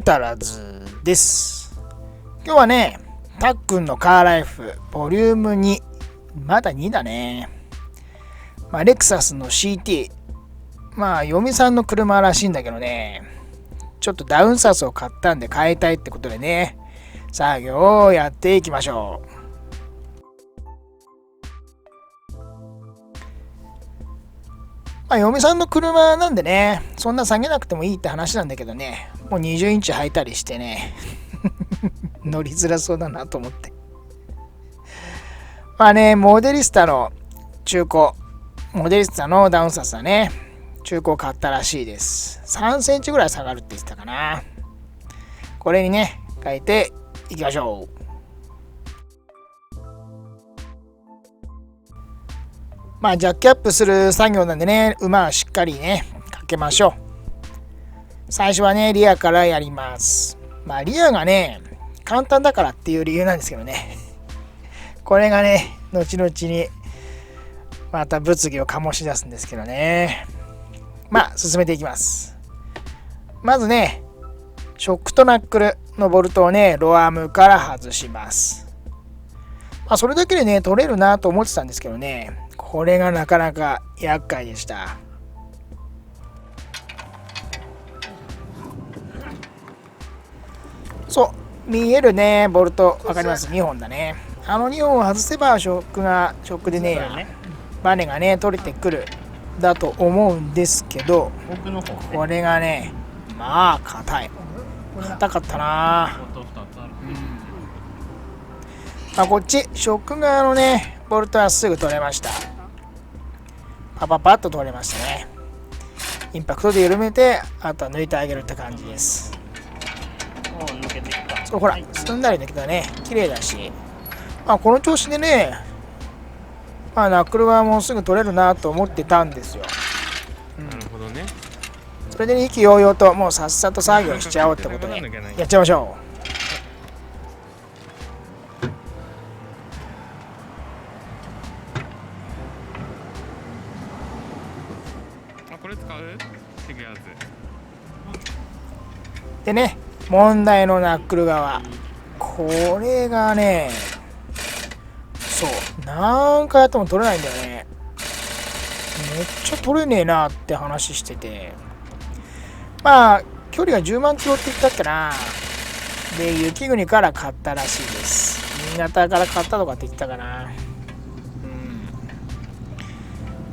足らずです。今日はね、たっくんのカーライフボリューム2、まだ2だね。レクサスの CT、嫁さんの車らしいんだけどね、ちょっとダウンサスを買ったんで買いたいってことでね、作業をやっていきましょう。嫁さんの車なんでね、そんな下げなくてもいいって話なんだけどね、もう20インチ履いたりしてね乗りづらそうだなと思って。モデリスタの中古、モデリスタのダウンサスはね、中古を買ったらしいです。3センチぐらい下がるって言ってたかな。これにね、変えていきましょう。ジャッキアップする作業なんでね、馬はしっかりね、かけましょう。最初はね、リアからやります。リアがね、簡単だからっていう理由なんですけどね。これがね、後々にまた物議を醸し出すんですけどね。進めていきます。まずね、ショックとナックルのボルトをね、ロアームから外します。それだけでね、取れるなと思ってたんですけどね、これがなかなか厄介でした。そう、見えるね、ボルト分かります？ 2 本だね。2本を外せばショックでね、バネがね、取れてくるだと思うんですけど、これがね、硬い。硬かったな。こっち、ショック側のね、ボルトはすぐ取れました。パッと取れましたね。インパクトで緩めて、あとは抜いてあげるって感じです。そう、ほら、すんなり抜けたね。綺麗だし。この調子でね、ナックル側もすぐ取れるなと思ってたんですよ。なるほどね。それで、ね、意気揚々ともうさっさと作業しちゃおうってことでやっちゃいましょう。これ使う？違うやつ。でね、問題のナックル側。これがね、そう、何回やっても取れないんだよね。めっちゃ取れねえなって話してて。距離が10万キロって言ったっけな。で、雪国から買ったらしいです。新潟から買ったとかって言ったかな。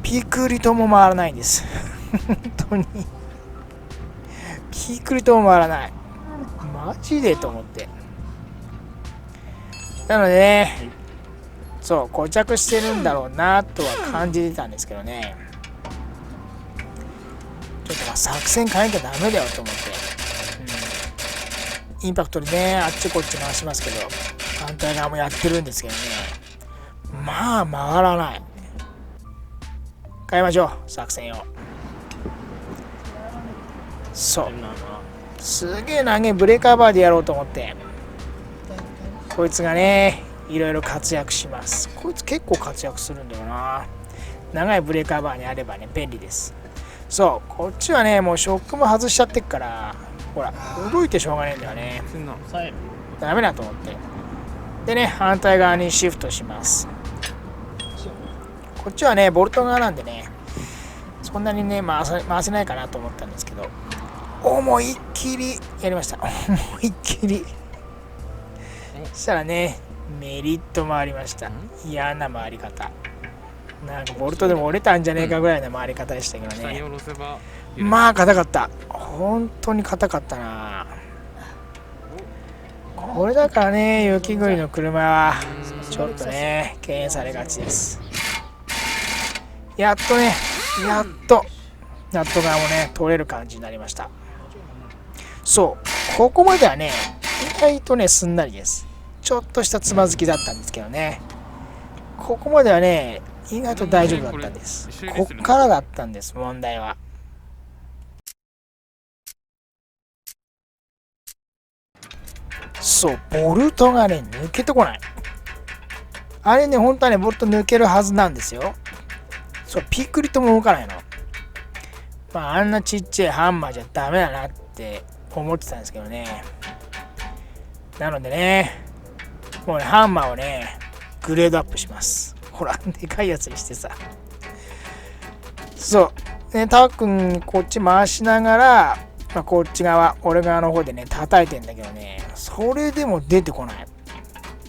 ピクリとも回らないんです。本当に。ピクリとも回らない。マジでと思って。なのでね、そう、固着してるんだろうなとは感じてたんですけどね。ちょっと作戦変えなきゃダメだよと思って。インパクトでね、あっちこっち回しますけど、反対側もやってるんですけどね。回らない。変えましょう、作戦を。そう。すげえ長いブレーカーバーでやろうと思って。こいつがね、いろいろ活躍します。こいつ結構活躍するんだよな。長いブレーカーバーにあればね、便利です。そう、こっちはね、もうショックも外しちゃってっから、ほら、動いてしょうがないんだよね。ダメだと思って。でね、反対側にシフトします。こっちはね、ボルト側なんでね、そんなにね、回せないかなと思ったんですけど、思いっきりやりました。思いっきり。そしたらね、メリット回りました。嫌な回り方。なんかボルトでも折れたんじゃねえかぐらいの回り方でしたけどね。硬かった。本当に硬かったな。これだからね、雪国の車はちょっとね、敬遠されがちです。やっとナット側もね、取れる感じになりました。そう、ここまではね、意外とね、すんなりです。ちょっとしたつまずきだったんですけどね。ここまではね、意外と大丈夫だったんです。こっからだったんです、問題は。そう、ボルトがね、抜けてこない。あれね、本当はね、ボルト抜けるはずなんですよ。そう、ピクリとも動かないの。あんなちっちゃいハンマーじゃダメだなって思ってたんですけどね。なのでね、もうね、ハンマーをね、グレードアップします。ほら、でかいやつにしてさ。そう。ね、ターくんこっち回しながら、こっち側、俺側の方でね、叩いてんだけどね、それでも出てこない。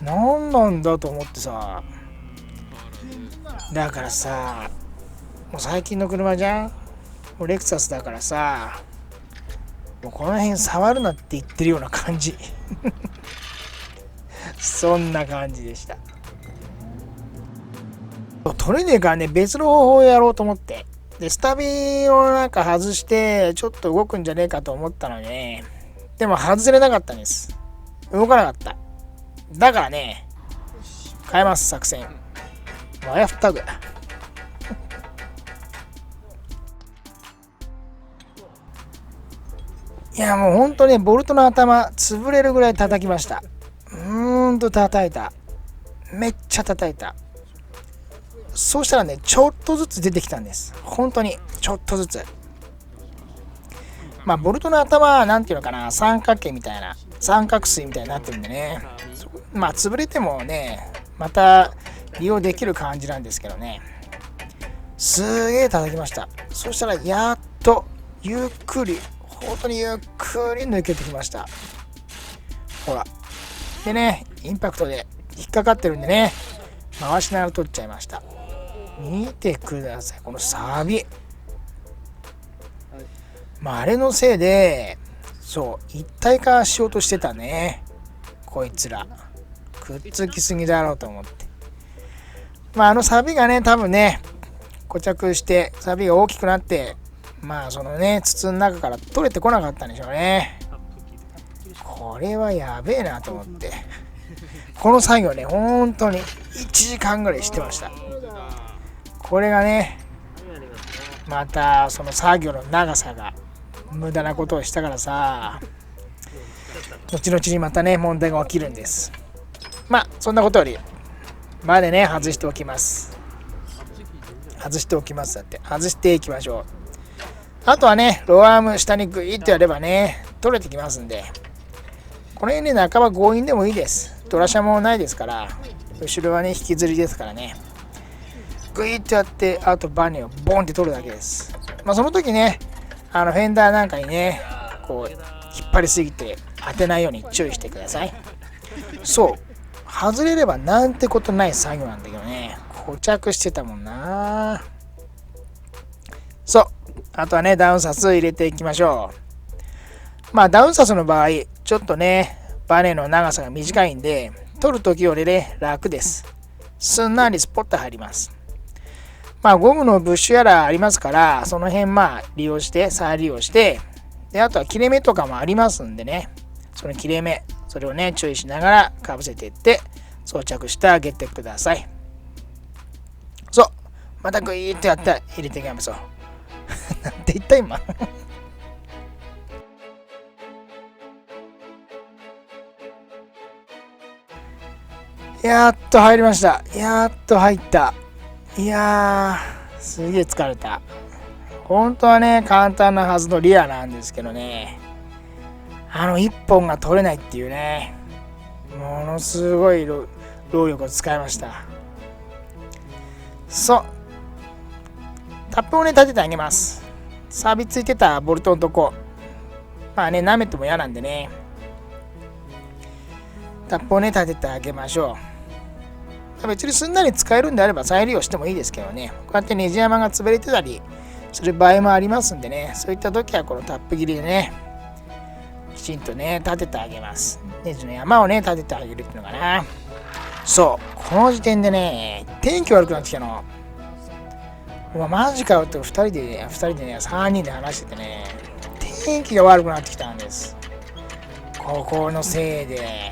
なんなんだと思ってさ。だからさ、もう最近の車じゃん？もうレクサスだからさ、もうこの辺触るなって言ってるような感じ。そんな感じでした。取れねえからね、別の方法をやろうと思って。で、スタビをなんか外して、ちょっと動くんじゃねえかと思ったのにね、でも外れなかったんです。動かなかった。だからね、変えます、作戦。ワイヤーフッタグ。いや、もうほんとね、ボルトの頭、潰れるぐらい叩きました。叩いた。めっちゃ叩いた。そうしたらね、ちょっとずつ出てきたんです。本当に、ちょっとずつ。ボルトの頭は、なんていうのかな、三角形みたいな、三角錐みたいになってるんでね。潰れてもね、また利用できる感じなんですけどね。すげえ叩きました。そしたら、やっと、ゆっくり、本当にゆっくり抜けてきました。ほら。でね、インパクトで引っかかってるんでね、回しながら取っちゃいました。見てください、このサビ。あれのせいで、そう、一体化しようとしてたね。こいつら。くっつきすぎだろうと思って。あのサビがね、多分ね、固着して、サビが大きくなって、そのね、筒の中から取れてこなかったんでしょうね。これはやべえなと思って。この作業ね、本当に1時間ぐらいしてました。これがね、またその作業の長さが無駄なことをしたからさ、後々にまたね、問題が起きるんです。そんなことより、バネね、外しておきます。外していきましょう。あとはね、ローアーム下にグイッとやればね、取れてきますんで、この辺ね、半ば強引でもいいです。ドラシャもないですから、後ろはね、引きずりですからね。グイッとやって、あとバネをボンって取るだけです。その時ね、フェンダーなんかにね、こう、引っ張りすぎて当てないように注意してください。そう。外れればなんてことない作業なんだけどね、固着してたもんな。そう。あとはね、ダウンサス入れていきましょう。ダウンサスの場合、ちょっとね、バネの長さが短いんで、取るときよりね、楽です。すんなりスポッと入ります。ゴムのブッシュやらありますから、その辺利用して、再利用して、で、あとは切れ目とかもありますんでね、その切れ目、それをね、注意しながらかぶせていって、装着してあげてください。そう。またグイーッとやったら入れていきましょう。なんて言った今。やっと入りました。やっと入った。いやー、すげえ疲れた。本当はね、簡単なはずのリアなんですけどね、一本が取れないっていうね、ものすごい労力を使いました。そう。タップをね、立ててあげます。サビついてたボルトのとこ。舐めても嫌なんでね。タップをね、立ててあげましょう。別にすんなり使えるんであれば再利用してもいいですけどね。こうやってネジ山が潰れてたりする場合もありますんでね。そういった時はこのタップ切りでね、きちんとね、立ててあげます。ネジの山をね、立ててあげるっていうのかな。そう。この時点でね、天気悪くなってきたの。マジかよって2人でね、3人で話しててね、天気が悪くなってきたんです。ここのせいで。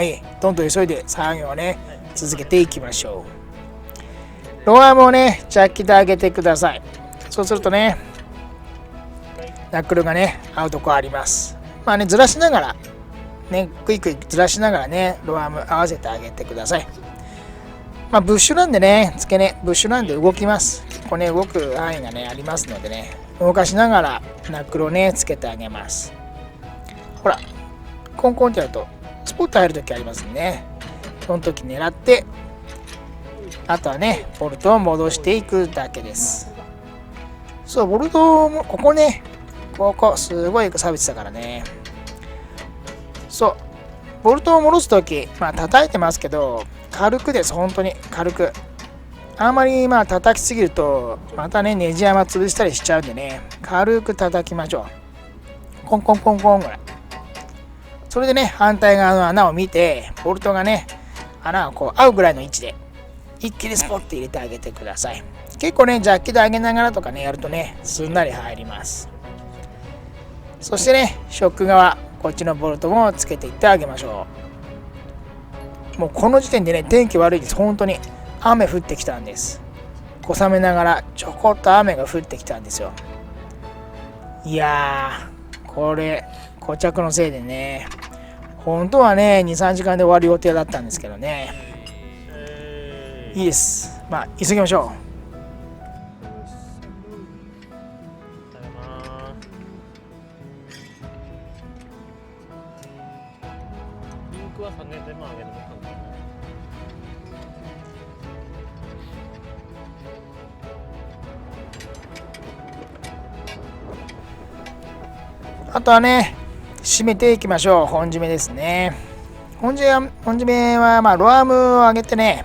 いい。どんどん急いで作業をね、続けていきましょう。ローアームをね、ジャッキで上げてください。そうするとね、ナックルがね、合うとこあります。ずらしながら、ね、クイクイずらしながらね、ローアーム合わせてあげてください。ブッシュなんでね、付け根、ブッシュなんで動きます。結構ね、動く範囲がね、ありますのでね、動かしながらナックルをね、つけてあげます。ほらコンコンってやるとスポット入るときありますね。その時狙って、あとはねボルトを戻していくだけです。そう、ボルトもここね、ここすごいサービスだからね。そう、ボルトを戻すとき、叩いてますけど、軽くです。本当に軽く。あんまり叩きすぎると、またね、ネジ山潰したりしちゃうんでね、軽く叩きましょう。コンコンコンコンぐらい。それでね、反対側の穴を見て、ボルトがね、穴がこう合うぐらいの位置で、一気にスポッて入れてあげてください。結構ね、ジャッキで上げながらとかね、やるとね、すんなり入ります。そしてね、ショック側、こっちのボルトもつけていってあげましょう。もうこの時点でね、天気悪いです。本当に雨降ってきたんです。小雨ながらちょこっと雨が降ってきたんですよ。いやー、これ固着のせいでね、本当はね 2,3 時間で終わる予定だったんですけどね。いいです。急ぎましょう。あとはね、締めていきましょう。本締めですね。本締めはロアームを上げてね、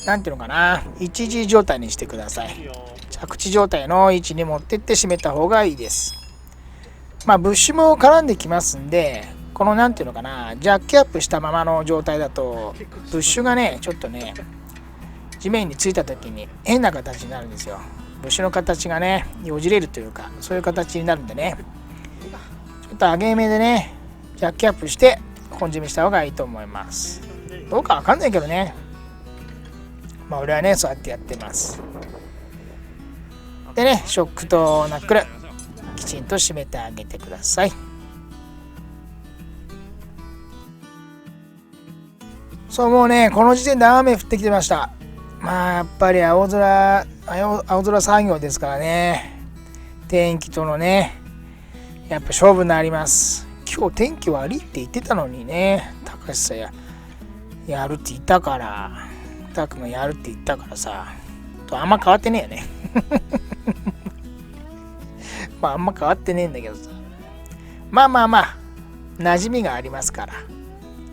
なんていうのかな、一時状態にしてください。着地状態の位置に持ってって締めた方がいいです。ブッシュも絡んできますんで、このなんていうのかな、ジャッキアップしたままの状態だと、ブッシュがね、ちょっとね、地面についた時に変な形になるんですよ。ブッシュの形がね、よじれるというか、そういう形になるんでね、ちょっと上げ目でね、ジャッキアップして本締めした方がいいと思います。どうかわかんないけどね。俺はね、そうやってやってます。でね、ショックとナックル、きちんと締めてあげてください。そう、もうね、この時点で雨降ってきてました。やっぱり青空作業ですからね。天気とのね、やっぱ勝負になります。今日天気悪いって言ってたのにね、高橋さんやるって言ったから、たくもやるって言ったからさ、あんま変わってねえよね。あんま変わってねえんだけどさ。馴染みがありますから。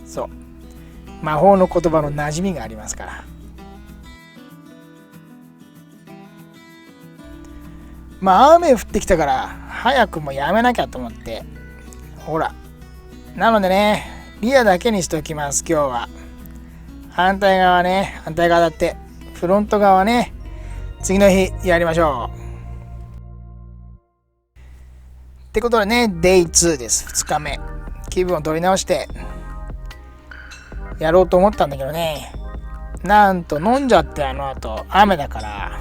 そう。魔法の言葉の馴染みがありますから。雨降ってきたから早くもやめなきゃと思って、ほら、なのでね、リアだけにしておきます。今日は反対側だってフロント側ね、次の日やりましょうってことでね、デイ2です。2日目、気分を取り直してやろうと思ったんだけどね、なんと飲んじゃって、あの後雨だから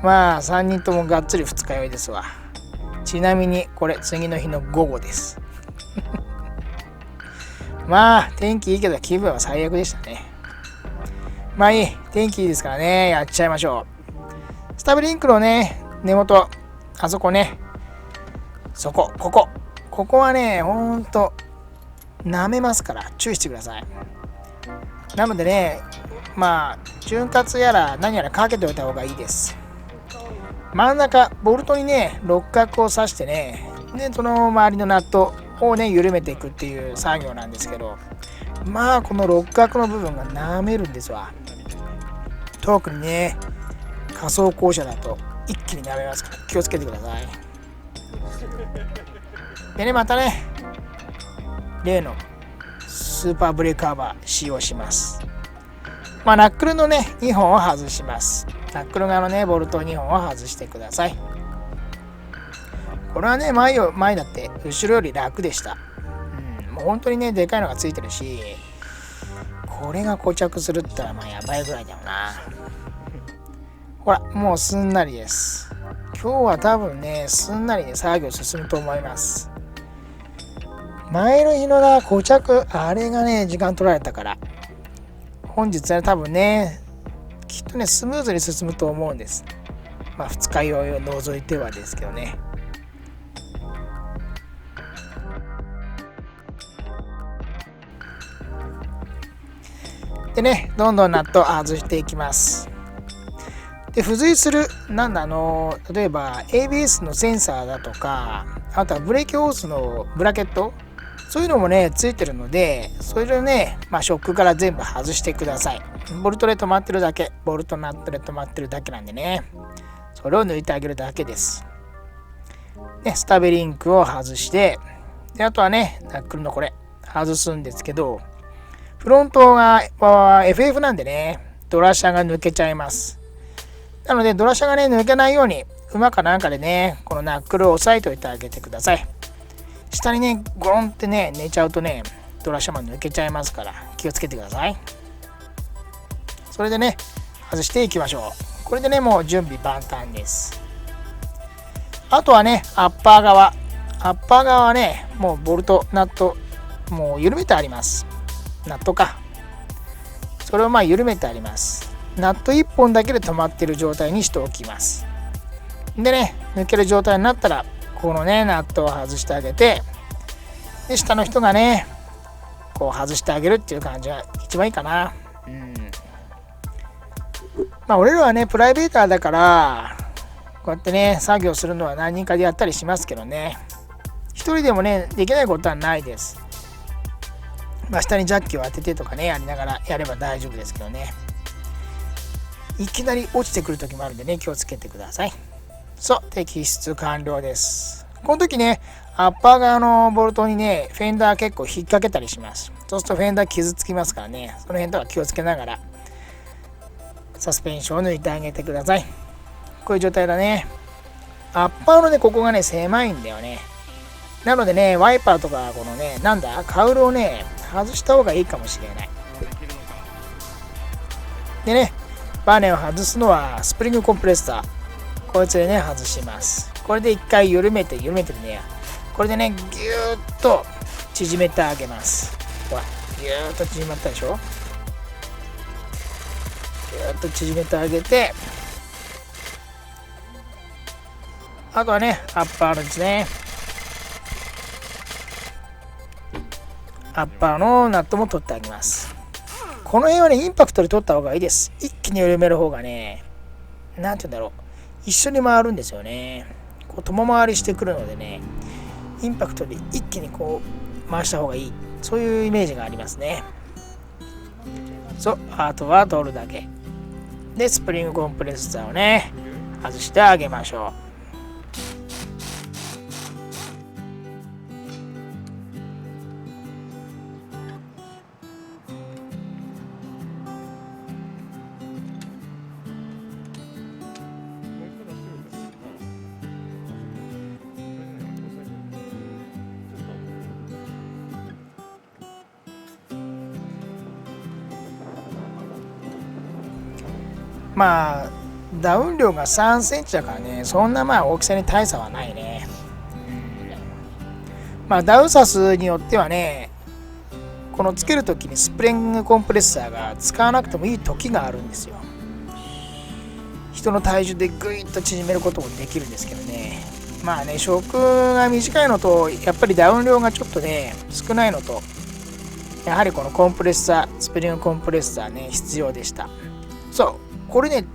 3人ともがっつり二日酔いですわ。ちなみにこれ次の日の午後です天気いいけど気分は最悪でしたね。いい、天気いいですからね、やっちゃいましょう。スタブリンクのね、根元、あそこね、ここはね、ほんと舐めますから注意してください。なのでね、潤滑やら何やらかけておいた方がいいです。真ん中ボルトにね、六角を刺してね、でその周りのナットをね緩めていくっていう作業なんですけど、この六角の部分が舐めるんですわ。特にね、仮装降車だと一気に舐めますから気をつけてください。でね、またね、例のスーパーブレーカーバー使用します。ナックルのね2本を外します。ナックル側のねボルト2本を外してください。これはね、前だって後ろより楽でした。もう本当にね、でかいのがついてるし、これが固着するって言ったらやばいぐらいだよな。ほら、もうすんなりです。今日は多分ね、すんなりね作業進むと思います。前の日の固着、あれがね時間取られたから、本日は多分ね、きっとねスムーズに進むと思うんです。二日酔いを除いてはですけどね。でね、どんどんナットを外していきます。で、付随する例えば ABS のセンサーだとか、あとはブレーキホースのブラケット、そういうのもねついてるので、それをね、ショックから全部外してください。ボルトで止まってるだけ、ボルトナットで止まってるだけなんでね、それを抜いてあげるだけです。ね、スタベリンクを外して、であとはねナックルのこれ外すんですけど、フロントが FF なんでね、ドラシャが抜けちゃいます。なのでドラシャがね抜けないように馬かなんかでね、このナックルを押さえておいてあげてください。下にねゴロンってね寝ちゃうとね、ドラシャも抜けちゃいますから気をつけてください。それでね外していきましょう。これでねもう準備万端です。あとはねアッパー側はね、もうボルトナットもう緩めてあります。ナットか、それを緩めてあります。ナット1本だけで止まっている状態にしておきます。でね、抜ける状態になったらこのねナットを外してあげて、で下の人がねこう外してあげるっていう感じが一番いいかな。俺らはねプライベーターだからこうやってね作業するのは何人かでやったりしますけどね、一人でもねできないことはないです。下にジャッキを当ててとかねやりながらやれば大丈夫ですけどね、いきなり落ちてくる時もあるんでね気をつけてください。そう、摘出完了です。この時ねアッパー側のボルトにねフェンダー結構引っ掛けたりします。そうするとフェンダー傷つきますからね、その辺とか気をつけながらサスペンションを抜いてあげてください。こういう状態だね。アッパーのねここがね狭いんだよね。なのでねワイパーとかこのねカウルをね外した方がいいかもしれない。でねバネを外すのはスプリングコンプレッサー、こいつでね外します。これで一回緩めてね、これでねギューッと縮めてあげます。ほらギューッと縮まったでしょ。ギューッと縮めてあげて、あとはねアッパーですね。アッパーのナットも取ってあげます。この辺はねインパクトで取った方がいいです。一気に緩める方がね、なんて言うんだろう、一緒に回るんですよね。こう共回りしてくるのでね、インパクトで一気にこう回した方がいい、そういうイメージがありますね。そう、あとは取るだけでスプリングコンプレッサーをね外してあげましょう。ダウン量が3センチだからね、そんな大きさに大差はないね。ダウンサスによってはね、このつけるときにスプリングコンプレッサーが使わなくてもいい時があるんですよ。人の体重でグイッと縮めることもできるんですけどね。食が短いのと、やっぱりダウン量がちょっとね少ないのと、やはりこのコンプレッサー、スプリングコンプレッサーね必要でした。そう、これね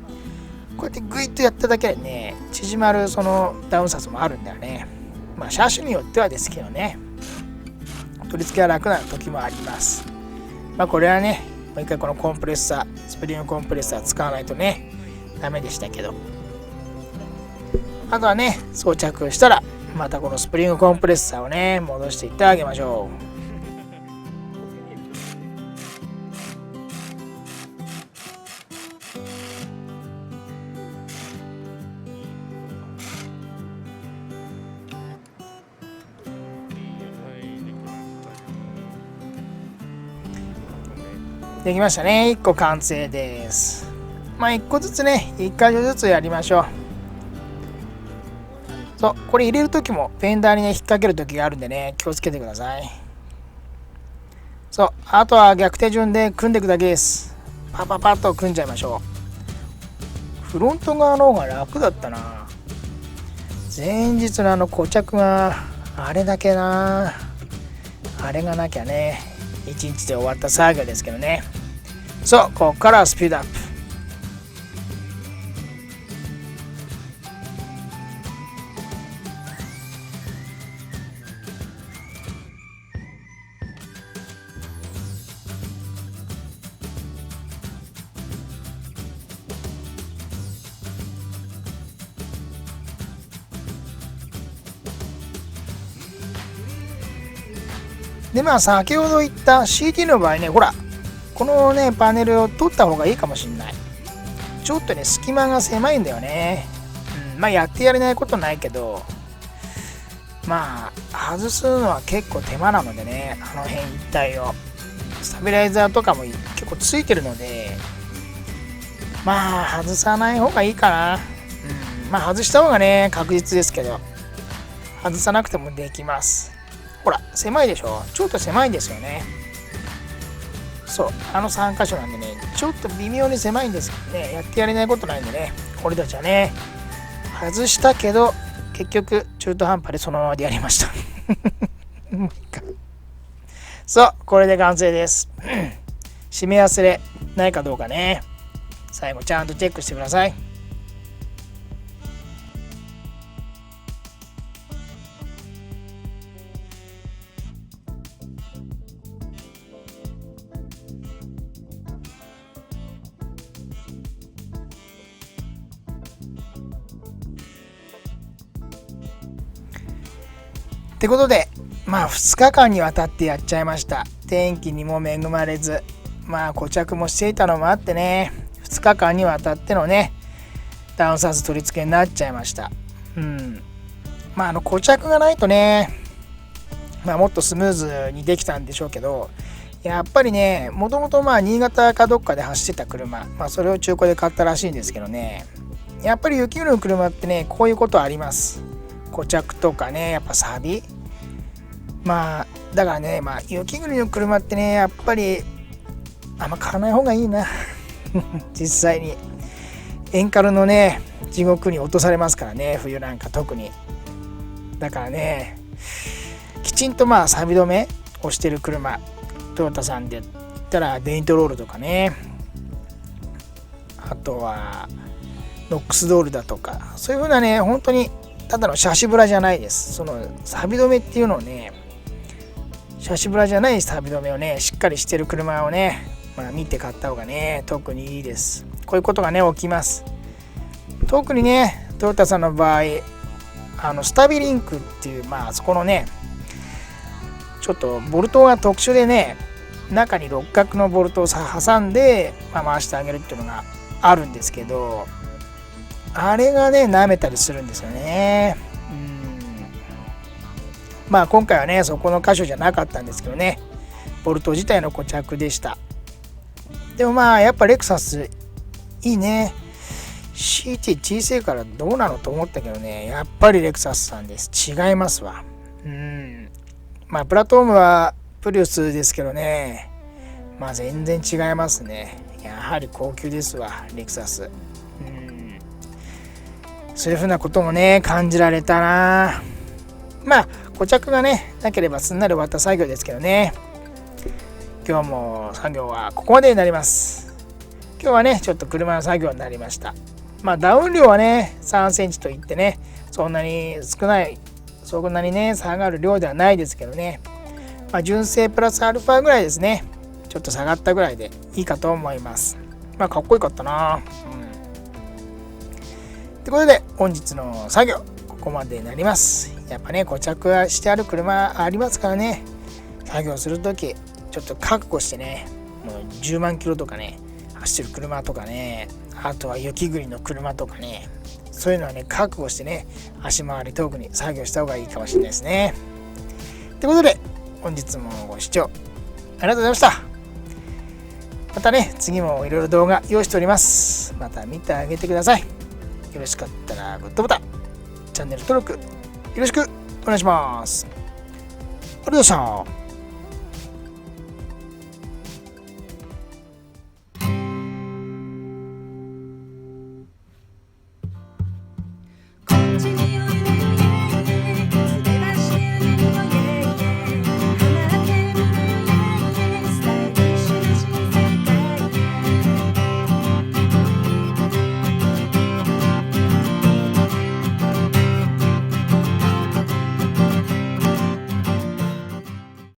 こうやってグイッとやっただけでね縮まるそのダウンサスもあるんだよね。車種によってはですけどね、取り付けが楽な時もあります。これはねもう一回このコンプレッサー、スプリングコンプレッサー使わないとねダメでしたけど、あとはね装着したらまたこのスプリングコンプレッサーをね戻していってあげましょう。できましたね。1個完成です。1個ずつね、1箇所ずつやりましょう。そう、これ入れるときもフェンダーにね引っ掛けるときがあるんでね気をつけてください。そう、あとは逆手順で組んでいくだけです。パパパッと組んじゃいましょう。フロント側の方が楽だったな。前日の固着があれだけな、あれがなきゃね1日で終わった作業ですけどね。そう、ここからスピードアップ。で先ほど言った CT の場合ね、ほらこのねパネルを取った方がいいかもしれない。ちょっとね隙間が狭いんだよね。やってやれないことないけど、外すのは結構手間なのでね、あの辺一帯をスタビライザーとかも結構ついてるので、外さない方がいいかな。外した方がね確実ですけど、外さなくてもできます。ほら狭いでしょ。ちょっと狭いんですよね。そう、3箇所なんでね、ちょっと微妙に狭いんですけどね、やってやれないことないんでね、俺たちはね外したけど結局中途半端でそのままでやりましたそう、これで完成です締め忘れないかどうかね、最後ちゃんとチェックしてください。ってことで2日間にわたってやっちゃいました。天気にも恵まれず固着もしていたのもあってね、2日間にわたってのねダウンサース取り付けになっちゃいました。固着がないとねもっとスムーズにできたんでしょうけど、やっぱりねもともと新潟かどっかで走ってた車、それを中古で買ったらしいんですけどね、やっぱり雪国の車ってねこういうことあります。固着とかね、やっぱサビ、だからね雪国の車ってねやっぱりあんま買わない方がいいな実際にエンカルのね地獄に落とされますからね、冬なんか特に。だからねきちんとサビ止めをしてる車、トヨタさんで言ったらデイントロールとかね、あとはノックスドールだとか、そういう風なね本当にただのシャシブラじゃないです。そのサビ止めっていうのをね、シャシブラじゃないサビ止めをねしっかりしてる車をね、見て買った方がね特にいいです。こういうことがね起きます。特にねトヨタさんの場合スタビリンクっていうそこのねちょっとボルトが特殊でね、中に六角のボルトを挟んで、回してあげるっていうのがあるんですけど、あれがね舐めたりするんですよね。今回はねそこの箇所じゃなかったんですけどね、ボルト自体の固着でした。でもやっぱレクサスいいね。 CT 小さいからどうなのと思ったけどね、やっぱりレクサスさんです。違いますわ。プラットフォームはプリウスですけどね、全然違いますね。やはり高級ですわレクサス。そういうふうなこともね感じられたな。固着がねなければすんなり終わった作業ですけどね、今日も作業はここまでになります。今日はねちょっと車の作業になりました。ダウン量はね3センチといってねそんなに少ない、そんなにね下がる量ではないですけどね、純正プラスアルファぐらいですね、ちょっと下がったぐらいでいいかと思います。かっこよかったな。ということで本日の作業ここまでになります。やっぱね固着してある車ありますからね、作業するときちょっと覚悟してね、もう10万キロとかね走ってる車とかね、あとは雪国の車とかね、そういうのはね覚悟してね足回り特に作業した方がいいかもしれないですね。ということで本日もご視聴ありがとうございました。またね次もいろいろ動画用意しております。また見てあげてください。よろしかったらグッドボタン、チャンネル登録よろしくお願いします。ありがとうございました。